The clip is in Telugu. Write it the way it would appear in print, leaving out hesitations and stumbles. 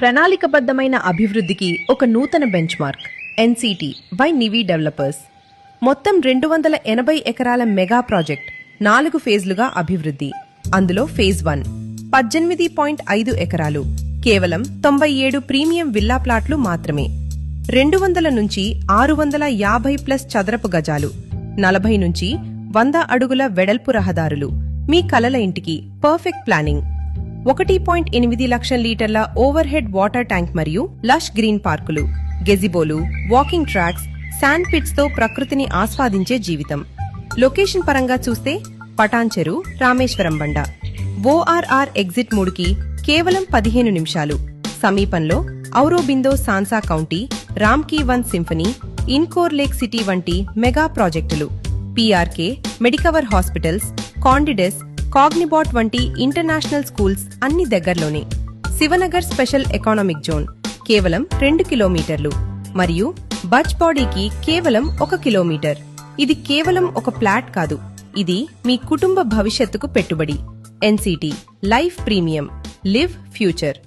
ప్రణాళికబద్ధమైన అభివృద్ధికి ఒక నూతన బెంచ్మార్క్ ఎన్సిటి బై నివి డెవలపర్స్. మొత్తం 280 ఎకరాల మెగా ప్రాజెక్ట్ 4 ఫేజ్లుగా అభివృద్ధి. అందులో ఫేజ్ 1 18.5 ఎకరాలు, కేవలం 97 ప్రీమియం విల్లా ప్లాట్లు మాత్రమే. 200 నుంచి 650+ చదరపు గజాలు, 40 నుంచి 100 అడుగుల వెడల్పు రహదారులు. మీ కలల ఇంటికి పర్ఫెక్ట్ ప్లానింగ్. 1.8 లక్షల లీటర్ల ఓవర్ హెడ్ వాటర్ ట్యాంక్ మరియు లష్ గ్రీన్ పార్కులు, గెజిబోలు, వాకింగ్ ట్రాక్స్, శాండ్ పిట్స్ తో ప్రకృతిని ఆస్వాదించే జీవితం. లొకేషన్ పరంగా చూస్తే పటాన్ చెరు, రామేశ్వరం బండ, ఓఆర్ఆర్ ఎగ్జిట్ 3కి కేవలం 15 నిమిషాలు. సమీపంలో Aurobindo Sansa county, Ramky 1 symphony, Incor lake city వంటి మెగా ప్రాజెక్టులు. పీఆర్కే, మెడికవర్ హాస్పిటల్స్, కాండిడెస్, కాగ్నిబాట్ వంటి ఇంటర్నేషనల్ స్కూల్స్ అన్ని దగ్గర్లోనే. శివనగర్ స్పెషల్ ఎకానమిక్ జోన్ కేవలం 2 కిలోమీటర్లు మరియు బచ్ బాడీకి కేవలం 1 కిలోమీటర్. ఇది కేవలం ఒక ప్లాట్ కాదు, ఇది మీ కుటుంబ భవిష్యత్తుకు పెట్టుబడి. NCT life premium, live future.